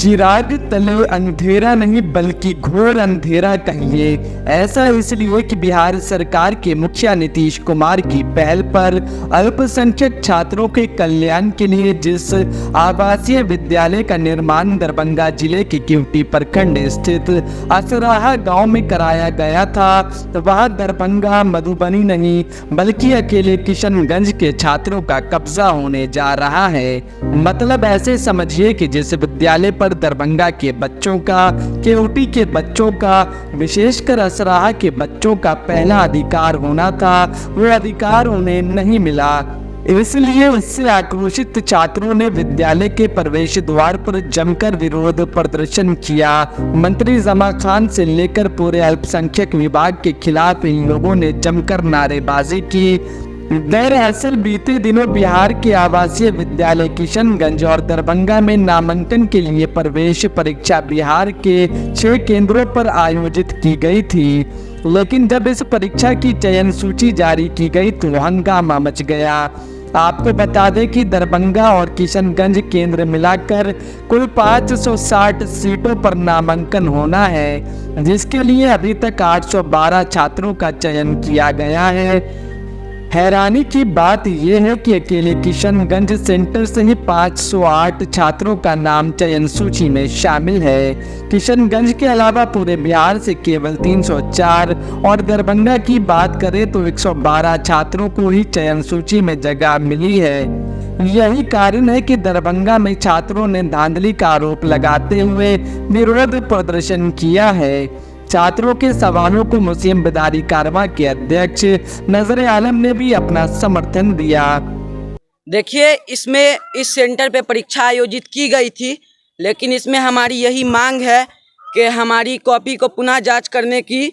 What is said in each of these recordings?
चिराग तले अंधेरा नहीं बल्कि घोर अंधेरा कहिए। ऐसा इसलिए कि बिहार सरकार के मुखिया नीतीश कुमार की पहल पर अल्पसंख्यक छात्रों के कल्याण के लिए जिस आवासीय विद्यालय का निर्माण दरभंगा जिले के केवटी प्रखंड स्थित असराहा गांव में कराया गया था, वह दरभंगा मधुबनी नहीं बल्कि अकेले किशनगंज के छात्रों का कब्जा होने जा रहा है। मतलब ऐसे समझिए कि जिस विद्यालय पर दरभंगा के बच्चों का, केवटी के बच्चों का, विशेषकर असराहा के बच्चों का पहला अधिकार होना था, वो अधिकार उन्हें नहीं मिला। इसलिए उससे आक्रोशित छात्रों ने विद्यालय के प्रवेश द्वार पर जमकर विरोध प्रदर्शन किया। मंत्री जमा खान से लेकर पूरे अल्पसंख्यक विभाग के खिलाफ इन लोगों ने जमकर नारेबाजी की। दरअसल बीते दिनों बिहार के आवासीय विद्यालय किशनगंज और दरभंगा में नामांकन के लिए प्रवेश परीक्षा बिहार के 6 केंद्रों पर आयोजित की गई थी, लेकिन जब इस परीक्षा की चयन सूची जारी की गई तो हंगामा मच गया। आपको बता दें कि दरभंगा और किशनगंज केंद्र मिलाकर कुल 560 सीटों पर नामांकन होना है, जिसके लिए अभी तक 812 छात्रों का चयन किया गया है। हैरानी की बात यह है कि अकेले किशनगंज सेंटर से ही 508 छात्रों का नाम चयन सूची में शामिल है। किशनगंज के अलावा पूरे बिहार से केवल 304 और दरभंगा की बात करें तो 112 छात्रों को ही चयन सूची में जगह मिली है। यही कारण है कि दरभंगा में छात्रों ने धांधली का आरोप लगाते हुए विरोध प्रदर्शन किया है। छात्रों के सवालों को मुस्लिम बिदारी कारवां के अध्यक्ष नजर आलम ने भी अपना समर्थन दिया। देखिए, इसमें इस सेंटर पे परीक्षा आयोजित की गई थी, लेकिन इसमें हमारी यही मांग है कि हमारी कॉपी को पुनः जांच करने की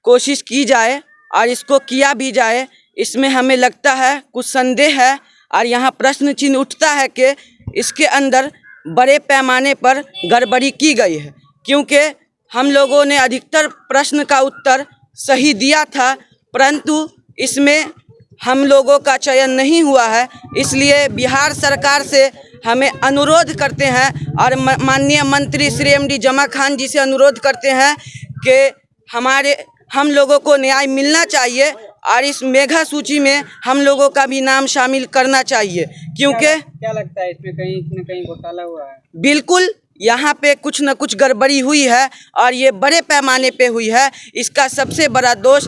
कोशिश की जाए और इसको किया भी जाए। इसमें हमें लगता है कुछ संदेह है और यहाँ प्रश्न चिन्ह उठता है कि इसके अंदर बड़े पैमाने पर गड़बड़ी की गई है, क्योंकि हम लोगों ने अधिकतर प्रश्न का उत्तर सही दिया था, परंतु इसमें हम लोगों का चयन नहीं हुआ है। इसलिए बिहार सरकार से हमें अनुरोध करते हैं और माननीय मंत्री श्री एमडी जमा खान जी से अनुरोध करते हैं कि हम लोगों को न्याय मिलना चाहिए और इस मेगा सूची में हम लोगों का भी नाम शामिल करना चाहिए, क्योंकि क्या लगता है इसमें कहीं न कहीं घोटाला हुआ है? बिल्कुल, यहाँ पे कुछ न कुछ गड़बड़ी हुई है और ये बड़े पैमाने पे हुई है। इसका सबसे बड़ा दोष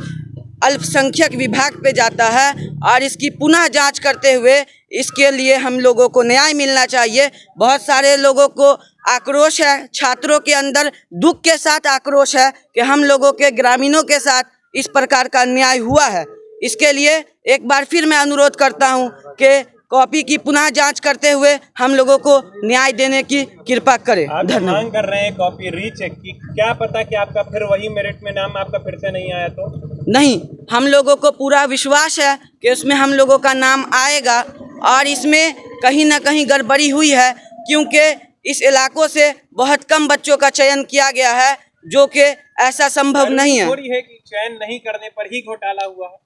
अल्पसंख्यक विभाग पे जाता है और इसकी पुनः जांच करते हुए इसके लिए हम लोगों को न्याय मिलना चाहिए। बहुत सारे लोगों को आक्रोश है, छात्रों के अंदर दुख के साथ आक्रोश है कि हम लोगों के ग्रामीणों के साथ इस प्रकार का अन्याय हुआ है। इसके लिए एक बार फिर मैं अनुरोध करता हूँ कि कॉपी की पुनः जांच करते हुए हम लोगों को न्याय देने की कृपा करें। आप मांग कर रहे हैं कॉपी रीचेक की, क्या पता कि आपका फिर वही मेरिट में नाम आपका फिर से नहीं आया तो? नहीं, हम लोगों को पूरा विश्वास है कि उसमें हम लोगों का नाम आएगा और इसमें कहीं ना कहीं गड़बड़ी हुई है, क्योंकि इस इलाकों से बहुत कम बच्चों का चयन किया गया है, जो कि ऐसा संभव नहीं है। थोड़ी है कि चयन नहीं करने पर ही घोटाला हुआ है?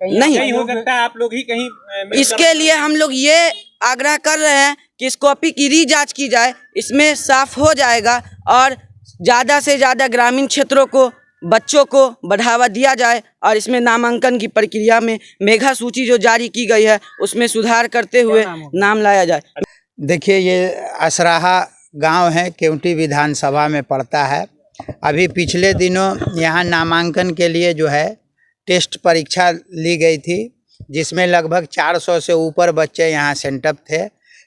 नहीं हो सकता है आप लोग ही कहीं इसके लिए हम लोग ये आग्रह कर रहे हैं कि इस कॉपी की री जांच की जाए, इसमें साफ हो जाएगा और ज़्यादा से ज़्यादा ग्रामीण क्षेत्रों को, बच्चों को बढ़ावा दिया जाए और इसमें नामांकन की प्रक्रिया में मेगा सूची जो जारी की गई है उसमें सुधार करते हुए नाम लाया जाए। देखिए, ये असराहा गांव है, केवटी विधानसभा में पड़ता है। अभी पिछले दिनों यहाँ नामांकन के लिए जो है टेस्ट परीक्षा ली गई थी, जिसमें लगभग 400 से ऊपर बच्चे यहाँ सेंटर थे।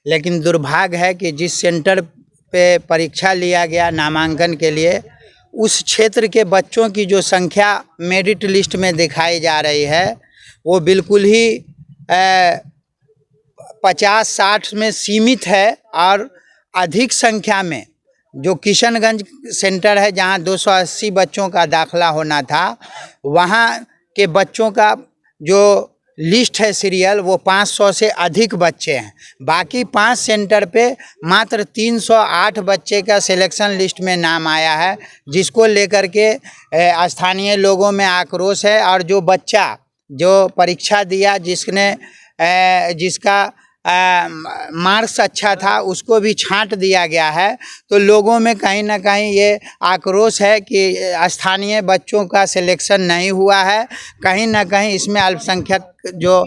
लेकिन दुर्भाग्य है कि जिस सेंटर पे परीक्षा लिया गया नामांकन के लिए, उस क्षेत्र के बच्चों की जो संख्या मेरिट लिस्ट में दिखाई जा रही है वो बिल्कुल ही 50-60 में सीमित है और अधिक संख्या में जो किशनगंज सेंटर है जहाँ 280 बच्चों का दाखला होना था, वहाँ के बच्चों का जो लिस्ट है सीरियल वो 500 से अधिक बच्चे हैं। बाकी 5 सेंटर पे मात्र 308 बच्चे का सिलेक्शन लिस्ट में नाम आया है, जिसको लेकर के स्थानीय लोगों में आक्रोश है। और जो बच्चा जो परीक्षा दिया, जिसका मार्क्स अच्छा था उसको भी छांट दिया गया है। तो लोगों में कहीं ना कहीं ये आक्रोश है कि स्थानीय बच्चों का सिलेक्शन नहीं हुआ है। कहीं ना कहीं इसमें अल्पसंख्यक जो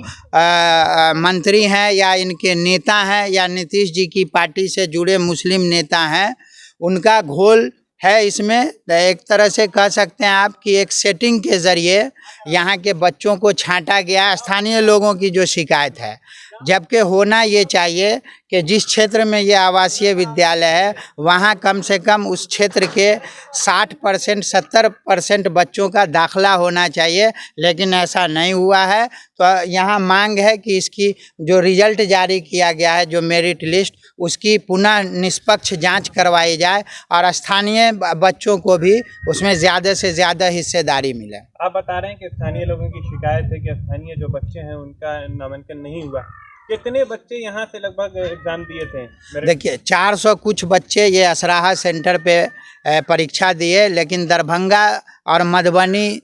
मंत्री हैं या इनके नेता हैं या नीतीश जी की पार्टी से जुड़े मुस्लिम नेता हैं, उनका घोल है इसमें। एक तरह से कह सकते हैं आप कि एक सेटिंग के ज़रिए यहाँ के बच्चों को छांटा गया स्थानीय लोगों की जो शिकायत है। जबकि होना ये चाहिए कि जिस क्षेत्र में ये आवासीय विद्यालय है वहाँ कम से कम उस क्षेत्र के 60% 70% बच्चों का दाखला होना चाहिए, लेकिन ऐसा नहीं हुआ है। तो यहाँ मांग है कि इसकी जो रिजल्ट जारी किया गया है, जो मेरिट लिस्ट, उसकी पुनः निष्पक्ष जांच करवाई जाए और स्थानीय बच्चों को भी उसमें ज़्यादा से ज़्यादा हिस्सेदारी मिले। आप बता रहे हैं कि स्थानीय लोगों की शिकायत है कि स्थानीय जो बच्चे हैं उनका नामांकन नहीं हुआ। कितने बच्चे यहाँ से लगभग एग्जाम दिए थे? देखिए 400 कुछ बच्चे ये असराहा सेंटर पे परीक्षा दिए, लेकिन दरभंगा और मधुबनी,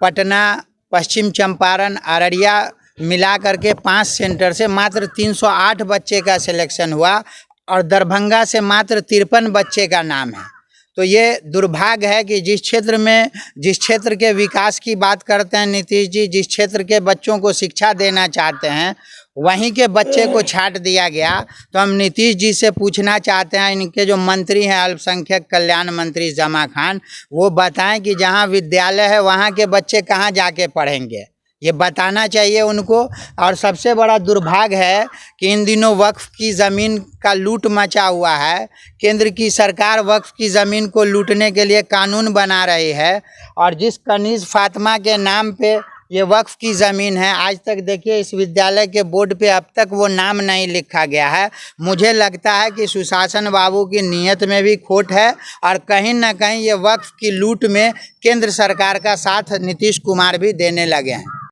पटना, पश्चिम चंपारण, अररिया मिला करके 5 सेंटर से मात्र 308 बच्चे का सिलेक्शन हुआ और दरभंगा से मात्र 53 बच्चे का नाम है। तो ये दुर्भाग्य है कि जिस क्षेत्र के विकास की बात करते हैं नीतीश जी, जिस क्षेत्र के बच्चों को शिक्षा देना चाहते हैं, वहीं के बच्चे को छांट दिया गया। तो हम नीतीश जी से पूछना चाहते हैं, इनके जो मंत्री हैं अल्पसंख्यक कल्याण मंत्री जमा खान, वो बताएं कि जहां विद्यालय है वहां के बच्चे कहां जाके पढ़ेंगे, ये बताना चाहिए उनको। और सबसे बड़ा दुर्भाग्य है कि इन दिनों वक्फ की ज़मीन का लूट मचा हुआ है। केंद्र की सरकार वक्फ की ज़मीन को लूटने के लिए कानून बना रही है और जिस कनीज़ फातिमा के नाम पे ये वक्फ की ज़मीन है, आज तक देखिए इस विद्यालय के बोर्ड पे अब तक वो नाम नहीं लिखा गया है। मुझे लगता है कि सुशासन बाबू की नीयत में भी खोट है और कहीं ना कहीं ये वक्फ की लूट में केंद्र सरकार का साथ नीतीश कुमार भी देने लगे हैं।